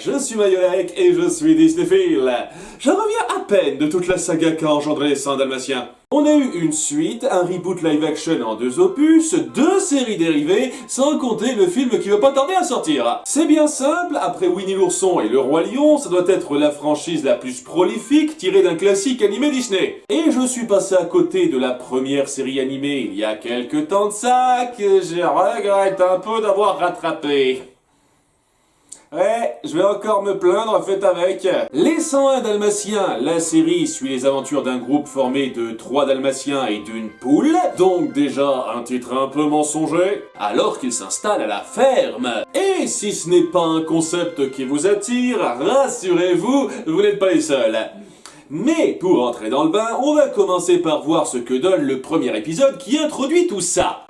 je suis Mayolek et je suis Disneyphile. Je reviens à peine de toute la saga qu'a engendré les 100 Dalmatiens. On a eu une suite, un reboot live-action en 2 opus, 2 séries dérivées, sans compter le film qui va pas tarder à sortir. C'est bien simple, après Winnie l'ourson et le Roi Lion, ça doit être la franchise la plus prolifique tirée d'un classique animé Disney. Et je suis passé à côté de la première série animée il y a quelques temps de ça, que je regrette un peu d'avoir rattrapé. Ouais, je vais encore me plaindre, faites avec. Les 101 Dalmatiens, la série suit les aventures d'un groupe formé de 3 Dalmatiens et d'une poule, donc déjà un titre un peu mensonger, alors qu'ils s'installent à la ferme. Et si ce n'est pas un concept qui vous attire, rassurez-vous, vous n'êtes pas les seuls. Mais pour entrer dans le bain, on va commencer par voir ce que donne le premier épisode qui introduit tout ça.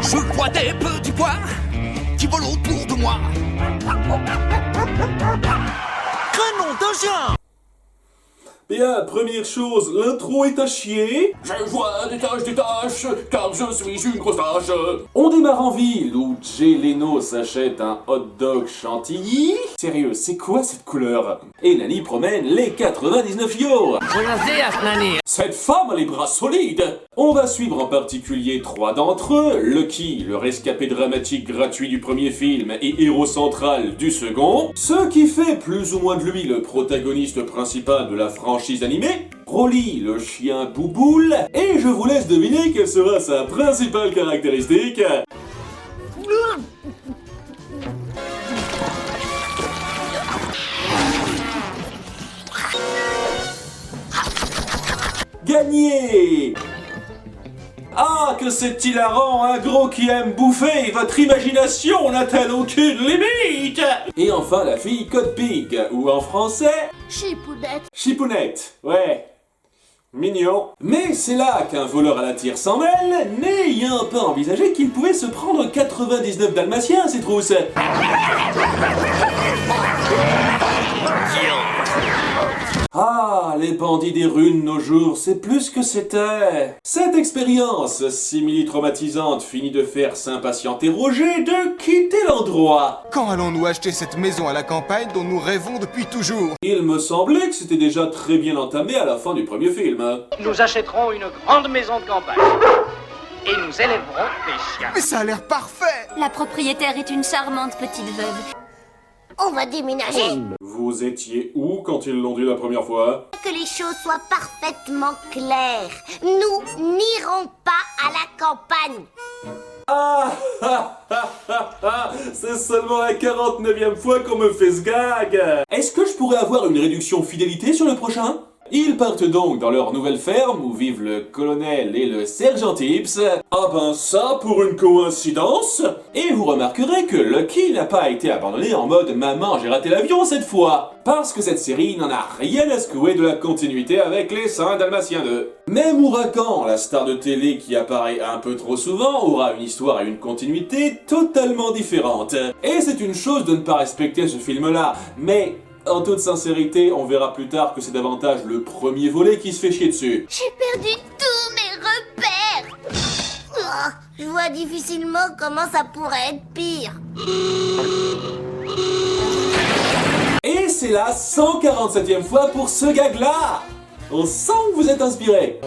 Je vois des petits pois qui volent autour de moi. Canon d'un chien. Bien, première chose, l'intro est à chier. Je vois des taches, car je suis une grosse tache. On démarre en ville où Jay Leno s'achète un hot dog chantilly. Sérieux, c'est quoi cette couleur? Et Nani promène les 99 yo. Cette femme a les bras solides. On va suivre en particulier 3 d'entre eux, Lucky, le rescapé dramatique gratuit du premier film et héros central du second, ce qui fait plus ou moins de lui le protagoniste principal de la franchise animée, Rolly, le chien bouboule, et je vous laisse deviner quelle sera sa principale caractéristique. Gagné! Ah, que c'est hilarant, un gros qui aime bouffer, votre imagination n'a-t-elle aucune limite? Et enfin la fille Code Pig, ou en français... Chipounette. Chipounette, ouais. Mignon. Mais c'est là qu'un voleur à la tire s'en mêle, n'ayant pas envisagé qu'il pouvait se prendre 99 dalmatiens, ces trousses. Ah, les bandits des rues de nos jours, c'est plus que c'était. Cette expérience simili-traumatisante finit de faire s'impatienter Roger de quitter l'endroit. Quand allons-nous acheter cette maison à la campagne dont nous rêvons depuis toujours? Il me semblait que c'était déjà très bien entamé à la fin du premier film. Nous achèterons une grande maison de campagne. Et nous élèverons des chiens. Mais ça a l'air parfait! La propriétaire est une charmante petite veuve. On va déménager. Vous étiez où quand ils l'ont dit la première fois? Que les choses soient parfaitement claires. Nous n'irons pas à la campagne. Ah, c'est seulement la 49e fois qu'on me fait ce gag. Est-ce que je pourrais avoir une réduction fidélité sur le prochain? Ils partent donc dans leur nouvelle ferme où vivent le colonel et le sergent Tips. Ah ben ça pour une coïncidence. Et vous remarquerez que Lucky n'a pas été abandonné en mode maman j'ai raté l'avion cette fois. Parce que cette série n'en a rien à secouer de la continuité avec les 101 Dalmatiens 2. Même Ouragan, la star de télé qui apparaît un peu trop souvent, aura une histoire et une continuité totalement différentes. Et c'est une chose de ne pas respecter ce film-là, mais... en toute sincérité, on verra plus tard que c'est davantage le premier volet qui se fait chier dessus. J'ai perdu tous mes repères. Oh, je vois difficilement comment ça pourrait être pire. Et c'est la 147e fois pour ce gag-là. On sent que vous êtes inspiré.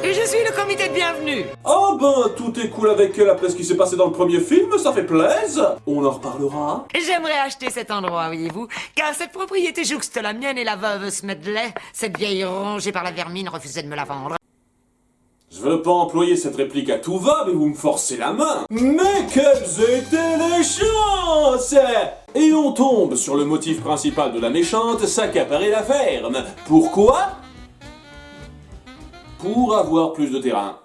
Et je suis le comité de bienvenue. Oh ben, tout est cool avec elle après ce qui s'est passé dans le premier film, ça fait plaisir. On en reparlera. J'aimerais acheter cet endroit, voyez-vous, car cette propriété jouxte la mienne et la veuve Smedley. Cette vieille rongée par la vermine refusait de me la vendre. Je veux pas employer cette réplique à tout va, mais vous me forcez la main. Mais quelles étaient les chances! Et on tombe sur le motif principal de la méchante, s'accaparer la ferme. Pourquoi? Pour avoir plus de terrain.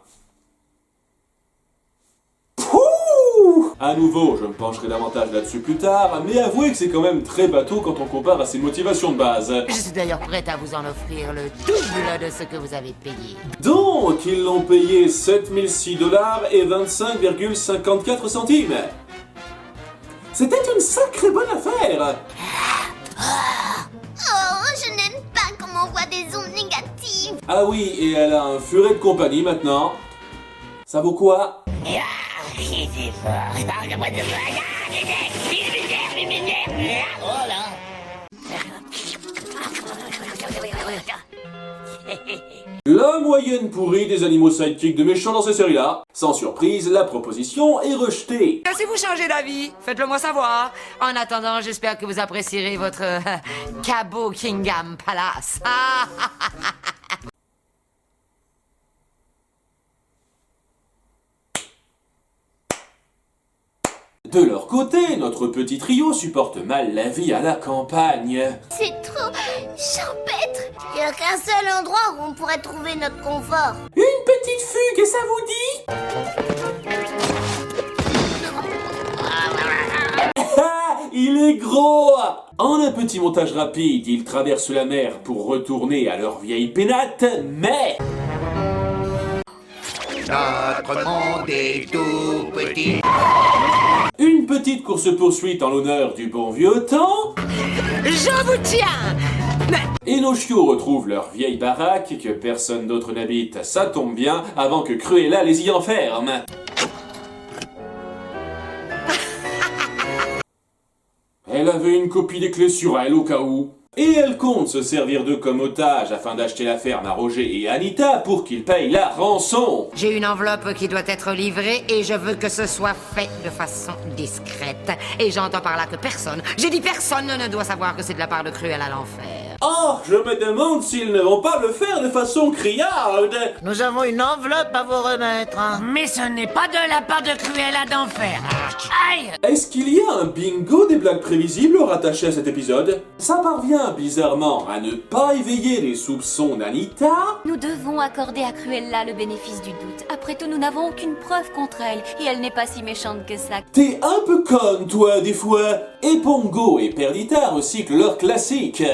Pouh! À nouveau, je me pencherai davantage là-dessus plus tard, mais avouez que c'est quand même très bateau quand on compare à ses motivations de base. Je suis d'ailleurs prête à vous en offrir le double de ce que vous avez payé. Donc, ils l'ont payé 7006 $ et 25,54 centimes. C'était une sacrée bonne affaire. Oh, je n'aime pas quand on voit des ondes négatives. Ah oui, et elle a un furet de compagnie maintenant. Ça vaut quoi? c'est fort. Oh là. La moyenne pourrie des animaux sidekicks de méchants dans ces séries-là. Sans surprise, la proposition est rejetée. Si vous changez d'avis, faites-le moi savoir. En attendant, j'espère que vous apprécierez votre Cabo Kingham Palace. De leur côté, notre petit trio supporte mal la vie à la campagne. C'est trop champêtre. Il n'y a qu'un seul endroit où on pourrait trouver notre confort. Une petite fugue, ça vous dit? Ah, il est gros! En un petit montage rapide, ils traversent la mer pour retourner à leur vieille pénate, mais... Notre monde est tout petit. Une petite course-poursuite en l'honneur du bon vieux temps. Je vous tiens! Et nos chiots retrouvent leur vieille baraque que personne d'autre n'habite, ça tombe bien, avant que Cruella les y enferme. Elle avait une copie des clés sur elle au cas où. Et elle compte se servir d'eux comme otage afin d'acheter la ferme à Roger et Anita pour qu'ils payent la rançon. J'ai une enveloppe qui doit être livrée et je veux que ce soit fait de façon discrète. Et j'entends par là que personne, j'ai dit personne, ne doit savoir que c'est de la part de Cruella à l'enfer. Oh, je me demande s'ils ne vont pas le faire de façon criarde. Nous avons une enveloppe à vous remettre. Mais ce n'est pas de la part de Cruella d'enfer. Aïe! Est-ce qu'il y a un bingo des blagues prévisibles rattaché à cet épisode? Ça parvient bizarrement à ne pas éveiller les soupçons d'Anita. Nous devons accorder à Cruella le bénéfice du doute. Après tout, nous n'avons aucune preuve contre elle, et elle n'est pas si méchante que ça. T'es un peu conne, toi, des fois. Et Pongo et Perdita recyclent leur classique.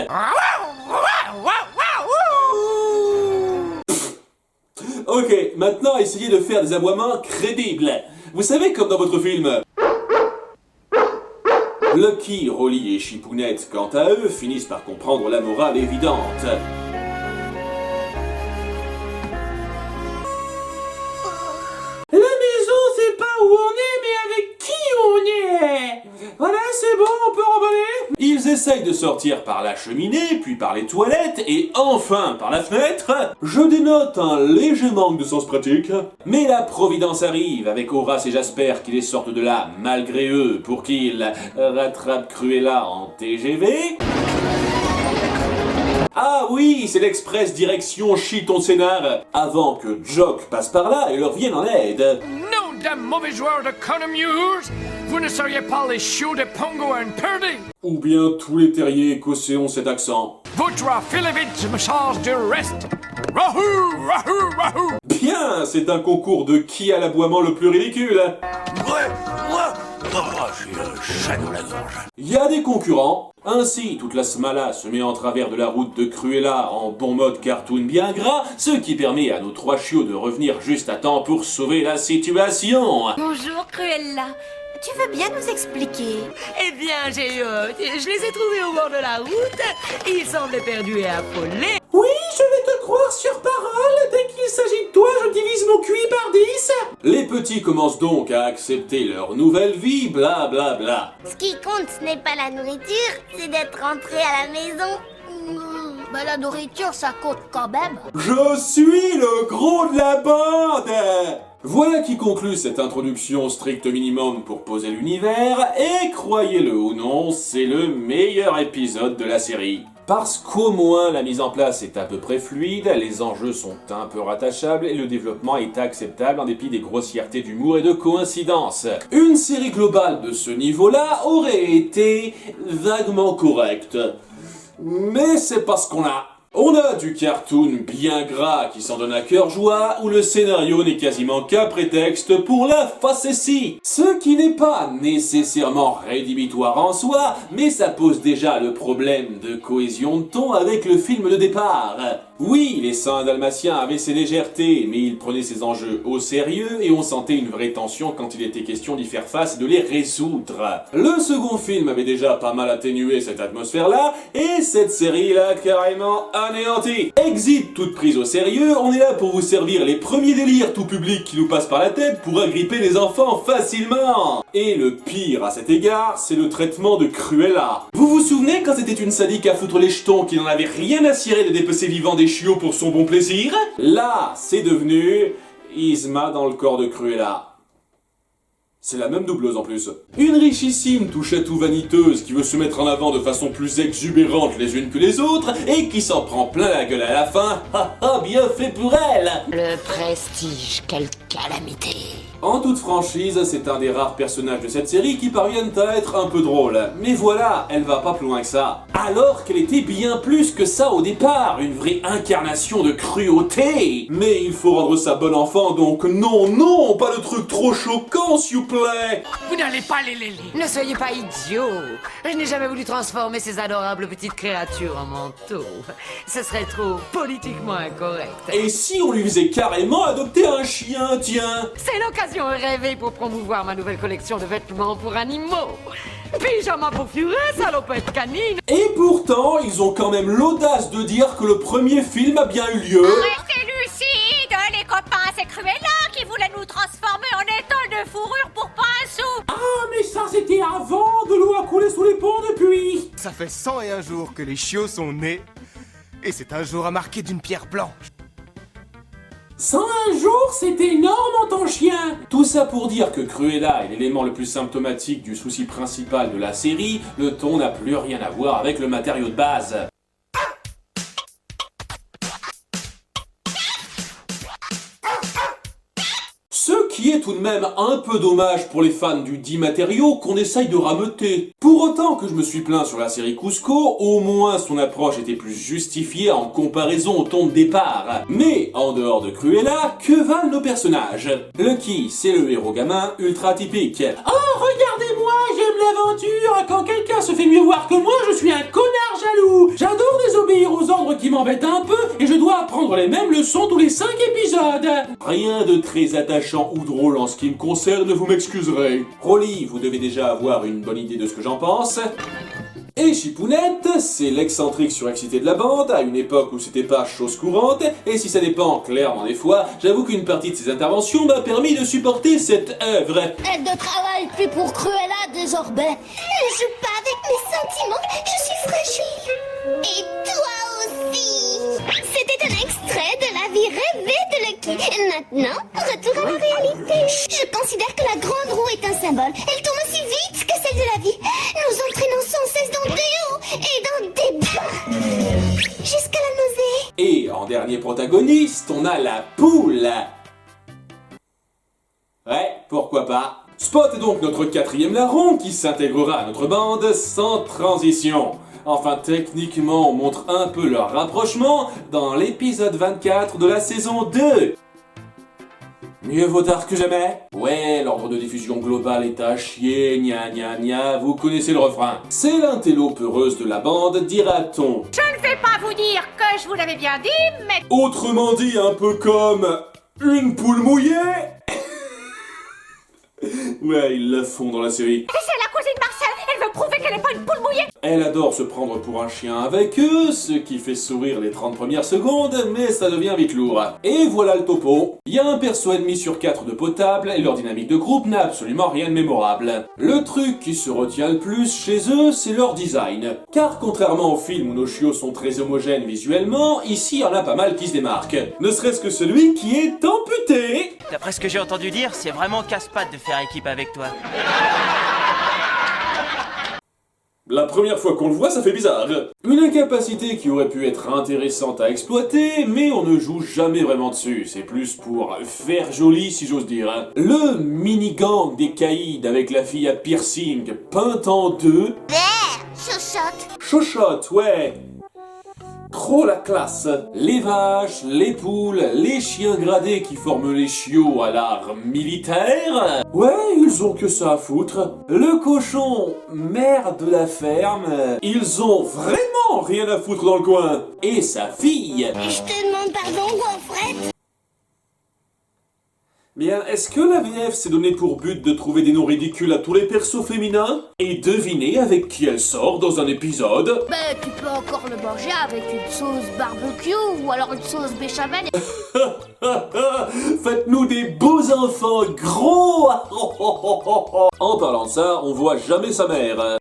Ok, maintenant essayez de faire des aboiements crédibles. Vous savez, comme dans votre film. Lucky, Rolly et Chipounette, quant à eux, finissent par comprendre la morale évidente. La maison, c'est pas où on est, mais avec qui on est. Voilà, c'est bon, on peut remballer. Ils essayent de sortir par la cheminée, puis par les toilettes, et enfin par la fenêtre. Je dénote un léger manque de sens pratique. Mais la Providence arrive, avec Horace et Jasper qui les sortent de là, malgré eux, pour qu'ils rattrapent Cruella en TGV. Ah oui, c'est l'express direction Chiton Scénar, avant que Jock passe par là et leur vienne en aide. Nom d'un mauvais joueur de cornemuse, vous ne seriez pas les chiots de Pongo et Purdy. Ou bien tous les terriers écossais ont cet accent. Votre Philivitz me charge du reste. Rahou, rahou, rahou. Bien, c'est un concours de qui a l'aboiement le plus ridicule. J'ai un chat dans la gorge. Il y a des concurrents. Ainsi, toute la smala se met en travers de la route de Cruella en bon mode cartoon bien gras, ce qui permet à nos trois chiots de revenir juste à temps pour sauver la situation. Bonjour, Cruella. Tu veux bien nous expliquer? Eh bien, je les ai trouvés au bord de la route. Ils semblaient perdus et affolés. Oui, je vais te croire sur parole. Dès qu'il s'agit de toi, je divise mon QI par 10. Les petits commencent donc à accepter leur nouvelle vie, bla bla bla. Ce qui compte, ce n'est pas la nourriture, c'est d'être rentré à la maison. Bah la nourriture, ça compte quand même. Je suis le gros de la bande. Voilà qui conclut cette introduction strict minimum pour poser l'univers, et croyez-le ou non, c'est le meilleur épisode de la série. Parce qu'au moins la mise en place est à peu près fluide, les enjeux sont un peu rattachables et le développement est acceptable en dépit des grossièretés d'humour et de coïncidences. Une série globale de ce niveau-là aurait été vaguement correcte. Mais c'est pas ce qu'on a. On a du cartoon bien gras qui s'en donne à cœur joie, où le scénario n'est quasiment qu'un prétexte pour la facétie. Ce qui n'est pas nécessairement rédhibitoire en soi, mais ça pose déjà le problème de cohésion de ton avec le film de départ. Oui, les 101 Dalmatiens avaient ses légèretés, mais ils prenaient ses enjeux au sérieux et on sentait une vraie tension quand il était question d'y faire face et de les résoudre. Le second film avait déjà pas mal atténué cette atmosphère-là, et cette série l'a carrément anéanti. Exit toute prise au sérieux, on est là pour vous servir les premiers délires tout public qui nous passent par la tête pour agripper les enfants facilement. Et le pire à cet égard, c'est le traitement de Cruella. Vous vous souvenez quand c'était une sadique à foutre les jetons qui n'en avait rien à cirer de dépecer vivant des chiots pour son bon plaisir? Là, c'est devenu Yzma dans le corps de Cruella. C'est la même doubleuse en plus. Une richissime touche-à-tout vaniteuse qui veut se mettre en avant de façon plus exubérante les unes que les autres et qui s'en prend plein la gueule à la fin. Ha ha, bien fait pour elle! Le prestige, quelle calamité. En toute franchise, c'est un des rares personnages de cette série qui parviennent à être un peu drôle. Mais voilà, elle va pas plus loin que ça. Alors qu'elle était bien plus que ça au départ, une vraie incarnation de cruauté. Mais il faut rendre ça bon enfant, donc non, pas le truc trop choquant, s'il vous plaît. Vous n'allez pas les léler. Ne soyez pas idiots. Je n'ai jamais voulu transformer ces adorables petites créatures en manteaux. Ce serait trop politiquement incorrect. Et si on lui faisait carrément adopter un chien, tiens? C'est l'occasion rêvée pour promouvoir ma nouvelle collection de vêtements pour animaux. Pyjama pour furet, salopette canine. Et pourtant, ils ont quand même l'audace de dire que le premier film a bien eu lieu. Restez lucides, les copains, c'est Cruella qui voulait nous transformer en étole de fourrure pour pas un sou. Ah, mais ça c'était avant, de l'eau a coulé sous les ponts depuis. Ça fait 101 jours que les chiots sont nés, et c'est un jour à marquer d'une pierre blanche. 101 jours, c'est énorme en ton chien. Tout ça pour dire que Cruella est l'élément le plus symptomatique du souci principal de la série, le ton n'a plus rien à voir avec le matériau de base. Ce qui est tout de même un peu dommage pour les fans du dit matériau qu'on essaye de rameuter. Pour autant que je me suis plaint sur la série Cusco, au moins son approche était plus justifiée en comparaison au ton de départ. Mais, en dehors de Cruella, que valent nos personnages? Lucky, c'est le héros gamin ultra typique. Oh, regardez-moi, j'aime l'aventure, quand quelqu'un se fait mieux voir que moi, je suis un connard jaloux. J'adore désobéir aux ordres qui m'embêtent un peu, et je dois apprendre les mêmes leçons tous les 5 épisodes. Rien de très attachant ou drôle en ce qui me concerne, vous m'excuserez. Rolly, vous devez déjà avoir une bonne idée de ce que j'en pense. Et Chipounette, c'est l'excentrique surexcité de la bande, à une époque où c'était pas chose courante, et si ça dépend clairement des fois, j'avoue qu'une partie de ses interventions m'a permis de supporter cette œuvre. Elle ne travaille plus pour Cruella désormais. Ne joue pas avec mes sentiments, je suis fragile. Et toi aussi. C'était un extrait de la vie rêvée de Lucky. Maintenant, retour à la réalité. Je considère que la grande roue est un symbole. Elle tourne aussi vite que celle de la vie, nous entraînant sans cesse dans des hauts et dans des bas. Jusqu'à la nausée. Et en dernier protagoniste, on a la poule. Ouais, pourquoi pas. Spot est donc notre 4e larron qui s'intégrera à notre bande sans transition. Enfin, techniquement, on montre un peu leur rapprochement dans l'épisode 24 de la saison 2. Mieux vaut tard que jamais. Ouais, l'ordre de diffusion global est à chier, gna gna gna, vous connaissez le refrain. C'est l'intello peureuse de la bande, dira-t-on. Je ne vais pas vous dire que je vous l'avais bien dit, mais... Autrement dit, un peu comme... une poule mouillée. Ouais, ils la font dans la série. C'est la cousine Marcel, elle veut prouver qu'elle n'est pas une poule mouillée. Elle adore se prendre pour un chien avec eux, ce qui fait sourire les 30 premières secondes, mais ça devient vite lourd. Et voilà le topo. Il y a un perso ennemi sur 4 de potable, et leur dynamique de groupe n'a absolument rien de mémorable. Le truc qui se retient le plus chez eux, c'est leur design. Car contrairement aux films où nos chiots sont très homogènes visuellement, ici il y en a pas mal qui se démarquent. Ne serait-ce que celui qui est amputé. D'après ce que j'ai entendu dire, c'est vraiment casse-pattes de faire équipe avec toi. La première fois qu'on le voit, ça fait bizarre. Une incapacité qui aurait pu être intéressante à exploiter, mais on ne joue jamais vraiment dessus. C'est plus pour faire joli, si j'ose dire. Le mini-gang des caïds avec la fille à piercing peinte en deux. Chochotte. Chochotte, ouais. trop la classe. Les vaches, les poules, les chiens gradés qui forment les chiots à l'art militaire. Ouais, ils ont que ça à foutre. Le cochon, maire de la ferme, ils ont vraiment rien à foutre dans le coin. Et sa fille. Je te demande pardon, Gaufrette. Bien, est-ce que la VF s'est donné pour but de trouver des noms ridicules à tous les persos féminins et deviner avec qui elle sort dans un épisode? Ben, tu peux encore le manger avec une sauce barbecue ou alors une sauce béchamel. Faites-nous des beaux enfants gros. En parlant de ça, on voit jamais sa mère.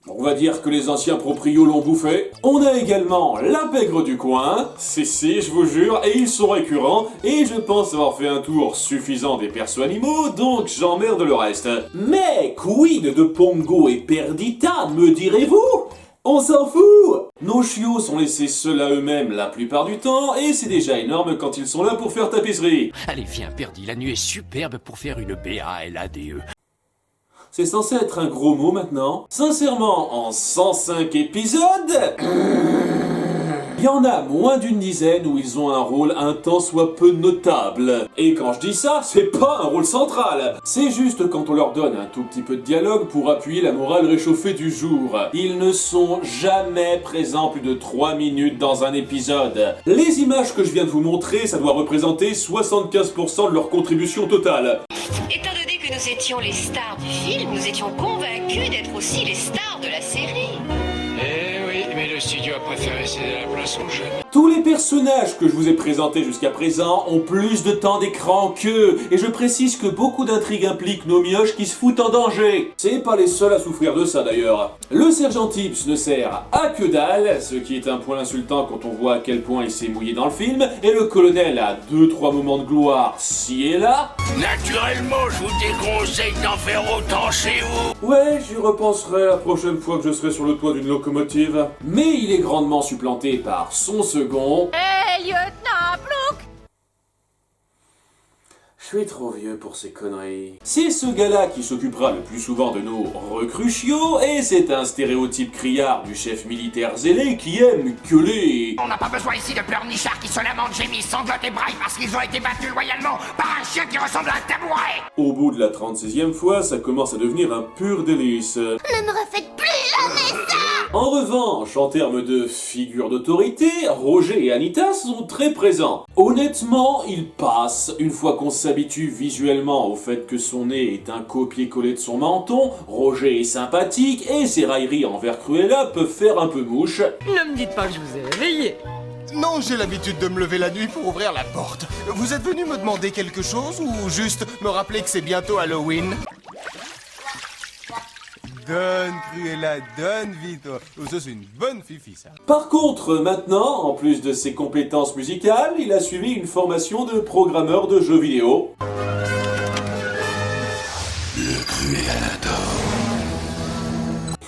On va dire que les anciens proprios l'ont bouffé. On a également la pègre du coin. Si, je vous jure, et ils sont récurrents. Et je pense avoir fait un tour suffisant des persos animaux, donc j'emmerde le reste. Mais quid de Pongo et Perdita, me direz-vous? On s'en fout! Nos chiots sont laissés seuls à eux-mêmes la plupart du temps, et c'est déjà énorme quand ils sont là pour faire tapisserie. Allez, viens, Perdi, la nuit est superbe pour faire une BALADE. C'est censé être un gros mot maintenant. Sincèrement, en 105 épisodes, il y en a moins d'une dizaine où ils ont un rôle un tant soit peu notable. Et quand je dis ça, c'est pas un rôle central. C'est juste quand on leur donne un tout petit peu de dialogue pour appuyer la morale réchauffée du jour. Ils ne sont jamais présents plus de 3 minutes dans un épisode. Les images que je viens de vous montrer, ça doit représenter 75% de leur contribution totale. Étant donné que nous étions les stars du film, nous étions convaincus d'être aussi les stars de la série. Eh oui, mais le studio a préféré céder la place aux jeunes. Tous les personnages que je vous ai présentés jusqu'à présent ont plus de temps d'écran qu'eux, et je précise que beaucoup d'intrigues impliquent nos mioches qui se foutent en danger. C'est pas les seuls à souffrir de ça d'ailleurs. Le sergent Tips ne sert à que dalle, ce qui est un point insultant quand on voit à quel point il s'est mouillé dans le film, et le colonel a 2-3 moments de gloire ci et là. Naturellement, je vous déconseille d'en faire autant chez vous. Ouais, j'y repenserai la prochaine fois que je serai sur le toit d'une locomotive. Mais il est grandement supplanté par son second. Hé, lieutenant Plouc! Je suis trop vieux pour ces conneries. C'est ce gars-là qui s'occupera le plus souvent de nos recrues chiots, et c'est un stéréotype criard du chef militaire zélé qui aime gueuler. On n'a pas besoin ici de pleurnichards qui se lamentent, gémissent, sanglotent et braillent parce qu'ils ont été battus loyalement par un chien qui ressemble à un tabouret. Au bout de la 36e fois, ça commence à devenir un pur délice. Ne me refaites plus jamais ça! En revanche, en termes de figure d'autorité, Roger et Anita sont très présents. Honnêtement, ils passent. Une fois qu'on s'habitue visuellement au fait que son nez est un copier-coller de son menton, Roger est sympathique et ses railleries envers Cruella peuvent faire un peu mouche. Ne me dites pas que je vous ai réveillé. Non, j'ai l'habitude de me lever la nuit pour ouvrir la porte. Vous êtes venu me demander quelque chose ou juste me rappeler que c'est bientôt Halloween? Donne, Cruella, donne vite. Oh, ça, c'est une bonne fifi, ça. Par contre, maintenant, en plus de ses compétences musicales, il a suivi une formation de programmeur de jeux vidéo. Le Cruellator.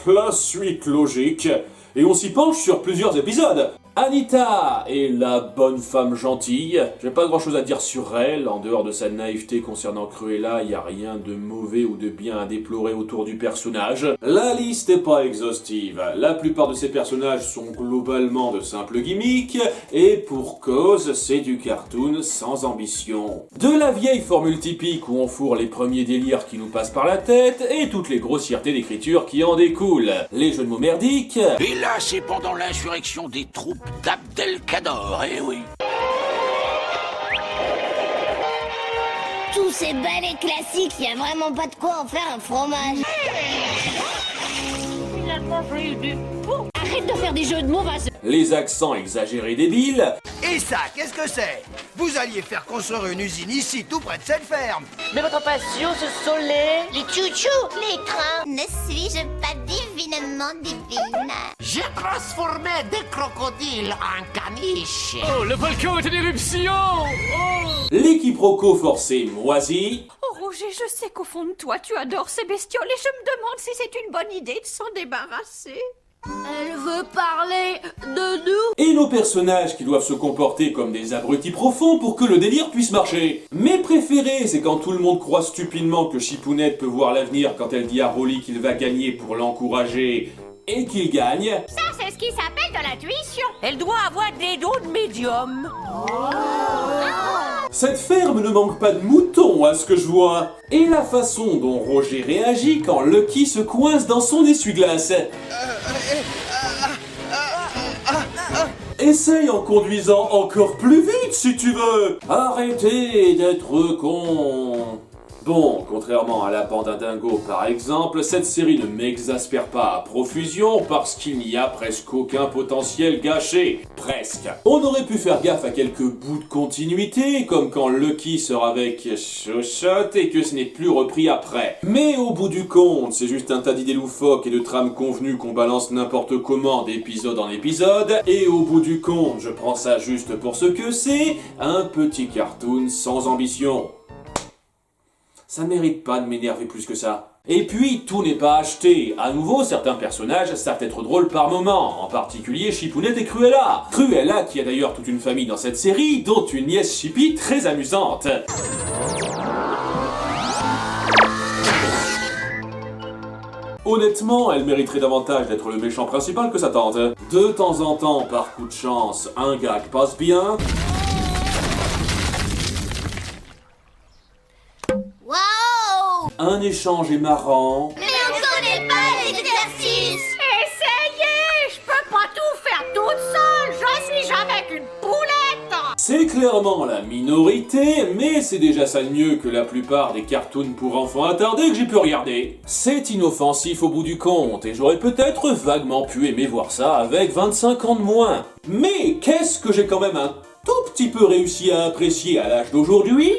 La suite logique. Et on s'y penche sur plusieurs épisodes. Anita est la bonne femme gentille. J'ai pas grand chose à dire sur elle, en dehors de sa naïveté concernant Cruella, y a rien de mauvais ou de bien à déplorer autour du personnage. La liste est pas exhaustive, la plupart de ces personnages sont globalement de simples gimmicks, et pour cause, c'est du cartoon sans ambition. De la vieille formule typique où on fourre les premiers délires qui nous passent par la tête, et toutes les grossièretés d'écriture qui en découlent. Les jeux de mots merdiques... Et là, c'est pendant l'insurrection des troupes d'Abdelkador, eh oui. Tous ces ballets classiques, y a vraiment pas de quoi en faire un fromage. Arrête de faire des jeux de mots, vas-y. Les accents exagérés débiles... Et ça, qu'est-ce que c'est? Vous alliez faire construire une usine ici, tout près de cette ferme. Mais votre passion, ce sont Les chouchous, les trains. Ne suis-je pas divinement divine? J'ai transformé des crocodiles en caniches. Oh, le volcan est en éruption! Oh! Les quiproquos forcés moisis... Oh, Roger, je sais qu'au fond de toi, tu adores ces bestioles et je me demande si c'est une bonne idée de s'en débarrasser. Elle veut parler de nous. Et nos personnages qui doivent se comporter comme des abrutis profonds pour que le délire puisse marcher. Mes préférés, c'est quand tout le monde croit stupidement que Chipounette peut voir l'avenir quand elle dit à Rolly qu'il va gagner pour l'encourager et qu'il gagne. Ça, c'est ce qui s'appelle de l'intuition. Elle doit avoir des dons de médium. Cette ferme ne manque pas de moutons à ce que je vois. Et la façon dont Roger réagit quand Lucky se coince dans son essuie-glace. Essaye en conduisant encore plus vite si tu veux. Arrêtez d'être con. Bon, contrairement à La Bande à Dingo par exemple, cette série ne m'exaspère pas à profusion parce qu'il n'y a presque aucun potentiel gâché. Presque. On aurait pu faire gaffe à quelques bouts de continuité, comme quand Lucky sort avec Chochotte et que ce n'est plus repris après. Mais au bout du compte, c'est juste un tas d'idées loufoques et de trames convenues qu'on balance n'importe comment d'épisode en épisode, et au bout du compte, je prends ça juste pour ce que c'est, un petit cartoon sans ambition. Ça mérite pas de m'énerver plus que ça. Et puis, tout n'est pas acheté. À nouveau, certains personnages savent être drôles par moments, en particulier Chipounette et Cruella. Cruella qui a d'ailleurs toute une famille dans cette série, dont une nièce Chippy très amusante. Honnêtement, elle mériterait davantage d'être le méchant principal que sa tante. De temps en temps, par coup de chance, un gag passe bien. Waouh! Un échange est marrant. Mais on connaît pas l'exercice! Essayez! Je peux pas tout faire toute seule! Je suis jamais qu'une poulette! C'est clairement la minorité, mais c'est déjà ça de mieux que la plupart des cartoons pour enfants attardés que j'ai pu regarder. C'est inoffensif au bout du compte, et j'aurais peut-être vaguement pu aimer voir ça avec 25 ans de moins. Mais qu'est-ce que j'ai quand même un tout petit peu réussi à apprécier à l'âge d'aujourd'hui?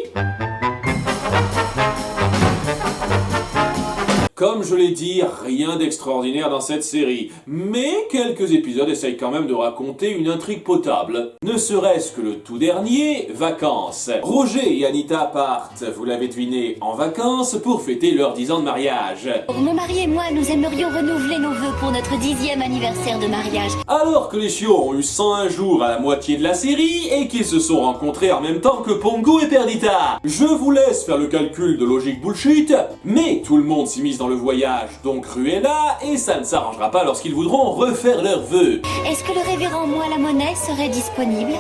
Comme je l'ai dit, rien d'extraordinaire dans cette série, mais quelques épisodes essayent quand même de raconter une intrigue potable. Ne serait-ce que le tout dernier, Vacances. Roger et Anita partent, vous l'avez deviné, en vacances pour fêter leurs 10 ans de mariage. Mon mari et moi, nous aimerions renouveler nos vœux pour notre 10e anniversaire de mariage. Alors que les chiots ont eu 101 jours à la moitié de la série et qu'ils se sont rencontrés en même temps que Pongo et Perdita. Je vous laisse faire le calcul de logique bullshit, mais tout le monde s'y mise dans le voyage, donc Cruella, et ça ne s'arrangera pas lorsqu'ils voudront refaire leurs vœux. Est-ce que le révérend Moi la Monnaie serait disponible?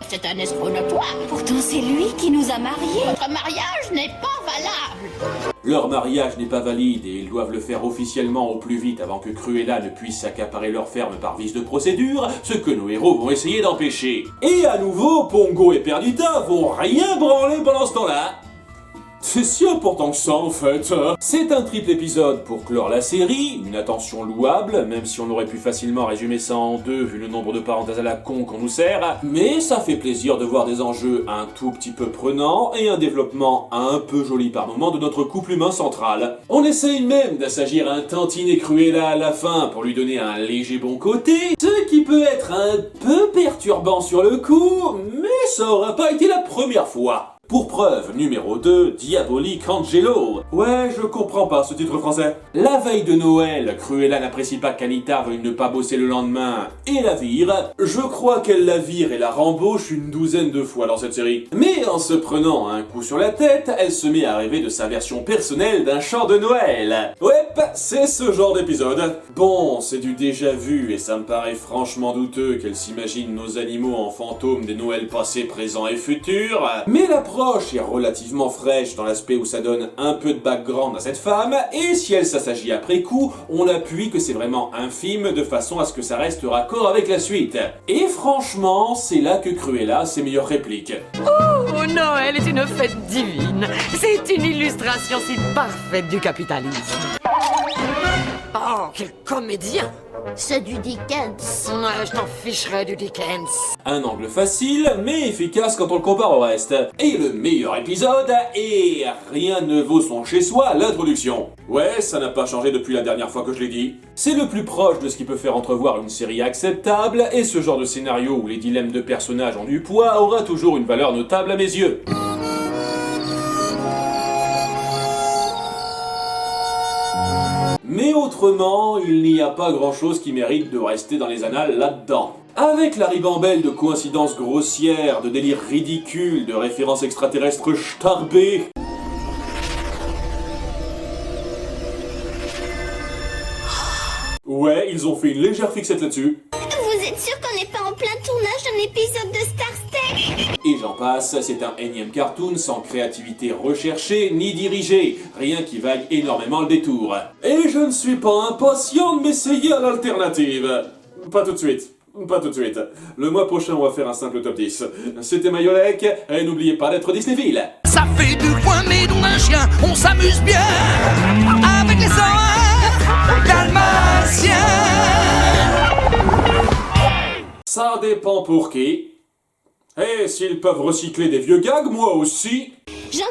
C'est un escroc notoire. Pourtant c'est lui qui nous a mariés. Votre mariage n'est pas valable. Leur mariage n'est pas valide et ils doivent le faire officiellement au plus vite avant que Cruella ne puisse accaparer leur ferme par vice de procédure, ce que nos héros vont essayer d'empêcher. Et à nouveau, Pongo et Perdita vont rien branler pendant ce temps-là. C'est si important que ça en fait. C'est un triple épisode pour clore la série, une attention louable, même si on aurait pu facilement résumer ça en deux vu le nombre de parenthèses à la con qu'on nous sert, mais ça fait plaisir de voir des enjeux un tout petit peu prenants et un développement un peu joli par moment de notre couple humain central. On essaye même d'assagir un tantinet Cruella à la fin pour lui donner un léger bon côté, ce qui peut être un peu perturbant sur le coup, mais ça aura pas été la première fois. Pour preuve, numéro 2, Diabolique Angelo. Ouais, je comprends pas ce titre français. La veille de Noël, Cruella n'apprécie pas qu'Anita veuille ne pas bosser le lendemain et la vire. Je crois qu'elle la vire et la rembauche une douzaine de fois dans cette série. Mais en se prenant un coup sur la tête, elle se met à rêver de sa version personnelle d'un chant de Noël. Ouais, c'est ce genre d'épisode. Bon, c'est du déjà vu et ça me paraît franchement douteux qu'elle s'imagine nos animaux en fantômes des Noëls passés, présents et futurs. Mais la est relativement fraîche dans l'aspect où ça donne un peu de background à cette femme, et si elle s'assagit après coup, on appuie que c'est vraiment infime de façon à ce que ça reste raccord avec la suite. Et franchement, c'est là que Cruella a ses meilleures répliques. Oh, Noël est une fête divine. C'est une illustration si parfaite du capitalisme. Oh, quel comédien! C'est du Dickens. Ouais, je t'en ficherais du Dickens. Un angle facile, mais efficace quand on le compare au reste. Et le meilleur épisode, et rien ne vaut son chez-soi, l'introduction. Ouais, ça n'a pas changé depuis la dernière fois que je l'ai dit. C'est le plus proche de ce qui peut faire entrevoir une série acceptable, et ce genre de scénario où les dilemmes de personnages ont du poids aura toujours une valeur notable à mes yeux. Mais autrement, il n'y a pas grand-chose qui mérite de rester dans les annales là-dedans. Avec la ribambelle de coïncidences grossières, de délires ridicules, de références extraterrestres starbées... Ouais, ils ont fait une légère fixette là-dessus. Vous êtes sûr qu'on n'est pas en plein tournage d'un épisode de Star Trek? Et j'en passe, c'est un énième cartoon sans créativité recherchée ni dirigée, rien qui vaille énormément le détour. Et je ne suis pas impatient de m'essayer à l'alternative. Pas tout de suite. Pas tout de suite. Le mois prochain, on va faire un simple top 10. C'était Mayolek, et n'oubliez pas d'être Disneyville. Ça fait 2 coins mais dont un chien, on s'amuse bien avec les oreilles dalmatiens. Ça dépend pour qui. Et s'ils peuvent recycler des vieux gags, moi aussi. J'en